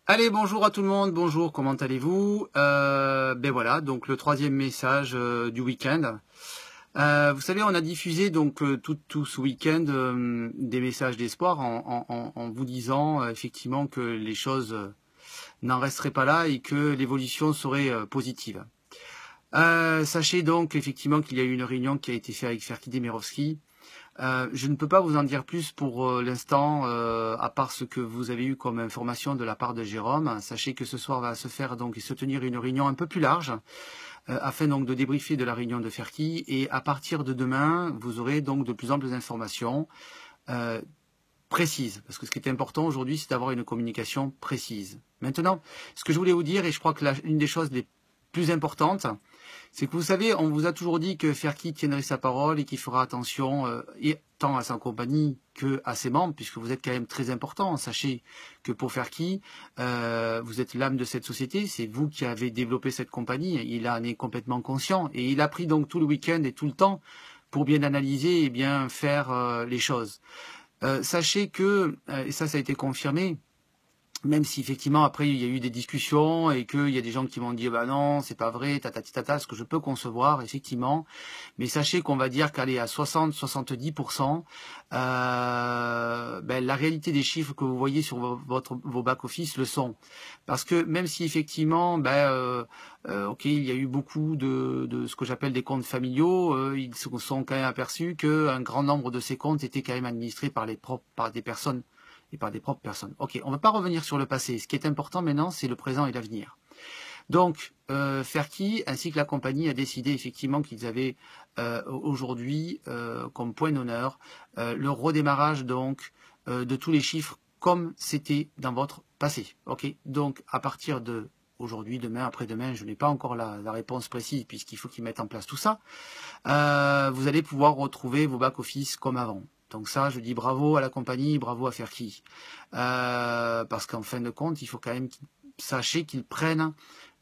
Allez, bonjour à tout le monde, bonjour, comment allez-vous? Ben voilà, donc le troisième message du week-end. Vous savez, on a diffusé donc tout ce week-end des messages d'espoir en vous disant effectivement que les choses n'en resteraient pas là et que l'évolution serait positive. Sachez donc effectivement qu'il y a eu une réunion qui a été faite avec Ferki Demirovski. Je ne peux pas vous en dire plus pour l'instant, à part ce que vous avez eu comme information de la part de Jérôme. Sachez que ce soir va se faire donc et se tenir une réunion un peu plus large, afin donc de débriefer de la réunion de Ferki. Et à partir de demain, vous aurez donc de plus amples informations euh, précises. Parce que ce qui est important aujourd'hui, c'est d'avoir une communication précise. Maintenant, ce que je voulais vous dire, et je crois que une des choses les plus importantes, c'est que vous savez, on vous a toujours dit que Ferki tiendrait sa parole et qu'il fera attention et tant à sa compagnie que à ses membres, puisque vous êtes quand même très important. Sachez que pour Ferki, vous êtes l'âme de cette société, c'est vous qui avez développé cette compagnie, il en est complètement conscient et il a pris donc tout le week-end et tout le temps pour bien analyser et bien faire les choses. Sachez que, et ça a été confirmé, même si effectivement après il y a eu des discussions et qu'il y a des gens qui m'ont dit bah non c'est pas vrai tata, ce que je peux concevoir effectivement, mais sachez qu'on va dire qu'aller à 60-70%, la réalité des chiffres que vous voyez sur vos back office le sont, parce que même si effectivement ok il y a eu beaucoup de ce que j'appelle des comptes familiaux, ils se sont quand même aperçus qu'un grand nombre de ces comptes étaient quand même administrés par des personnes et par des propres personnes. Ok, on ne va pas revenir sur le passé. Ce qui est important maintenant, c'est le présent et l'avenir. Donc, Ferki ainsi que la compagnie a décidé effectivement qu'ils avaient aujourd'hui comme point d'honneur le redémarrage donc de tous les chiffres comme c'était dans votre passé. Ok, donc à partir de aujourd'hui, demain, après-demain, je n'ai pas encore la réponse précise puisqu'il faut qu'ils mettent en place tout ça. Vous allez pouvoir retrouver vos back-office comme avant. Donc ça, je dis bravo à la compagnie, bravo à Ferki. Parce qu'en fin de compte, il faut quand même sachez qu'ils prennent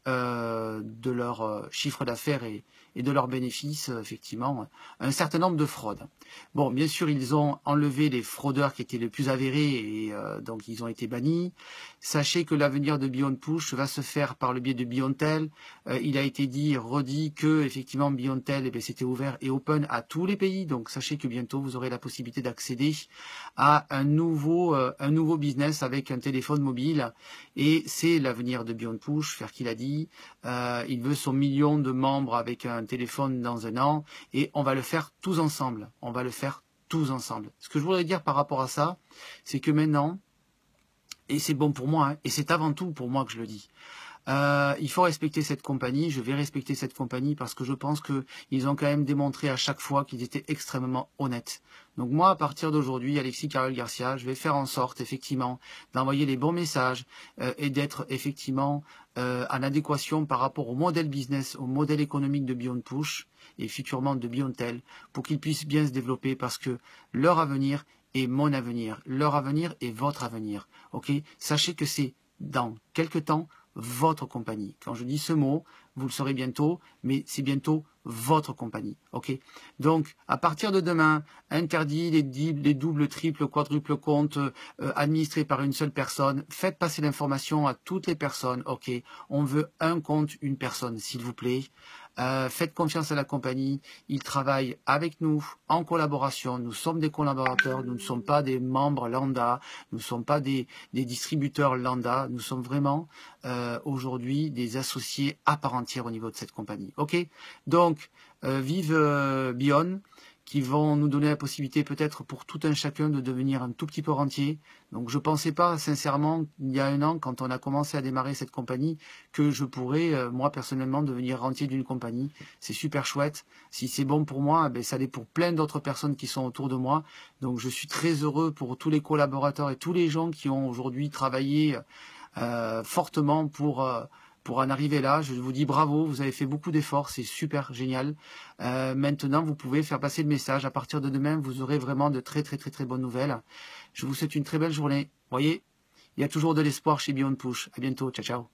de leur chiffre d'affaires et de leurs bénéfices, effectivement, un certain nombre de fraudes. Bon, bien sûr, ils ont enlevé les fraudeurs qui étaient les plus avérés et donc ils ont été bannis. Sachez que l'avenir de Beyond Push va se faire par le biais de Beyondtel. Il a été dit, redit que effectivement Beyondtel, c'était ouvert et open à tous les pays. Donc sachez que bientôt vous aurez la possibilité d'accéder à un nouveau business avec un téléphone mobile. Et c'est l'avenir de Beyond Push, faire qu'il a dit. Il veut son million de membres avec un téléphone dans un an et on va le faire tous ensemble. On va le faire tous ensemble. Ce que je voudrais dire par rapport à ça, c'est que maintenant, et c'est bon pour moi, hein, et c'est avant tout pour moi que je le dis, il faut respecter cette compagnie, je vais respecter cette compagnie parce que je pense qu'ils ont quand même démontré à chaque fois qu'ils étaient extrêmement honnêtes. Donc moi, à partir d'aujourd'hui, Alexis Carrel Garcia, je vais faire en sorte effectivement d'envoyer les bons messages et d'être effectivement en adéquation par rapport au modèle business, au modèle économique de Beyond Push et futurement de Beyondtel pour qu'ils puissent bien se développer parce que leur avenir est mon avenir, leur avenir est votre avenir. Ok, sachez que c'est dans quelques temps votre compagnie. Quand je dis ce mot, vous le saurez bientôt, mais c'est bientôt votre compagnie. Ok. Donc, à partir de demain, interdit les doubles, triples, quadruples comptes administrés par une seule personne. Faites passer l'information à toutes les personnes. Ok. On veut un compte, une personne, s'il vous plaît. Faites confiance à la compagnie. Ils travaillent avec nous en collaboration. Nous sommes des collaborateurs. Nous ne sommes pas des membres lambda. Nous ne sommes pas des distributeurs lambda. Nous sommes vraiment aujourd'hui des associés à part entière au niveau de cette compagnie. Ok. Donc, vive Bion, qui vont nous donner la possibilité peut-être pour tout un chacun de devenir un tout petit peu rentier. Donc je ne pensais pas sincèrement il y a un an quand on a commencé à démarrer cette compagnie que je pourrais moi personnellement devenir rentier d'une compagnie. C'est super chouette. Si c'est bon pour moi, ça l'est pour plein d'autres personnes qui sont autour de moi. Donc je suis très heureux pour tous les collaborateurs et tous les gens qui ont aujourd'hui travaillé fortement pour en arriver là. Je vous dis bravo, vous avez fait beaucoup d'efforts, c'est super génial. Maintenant, vous pouvez faire passer le message. À partir de demain, vous aurez vraiment de très très très très bonnes nouvelles. Je vous souhaite une très belle journée. Vous voyez, il y a toujours de l'espoir chez Beyond Push. À bientôt, ciao ciao.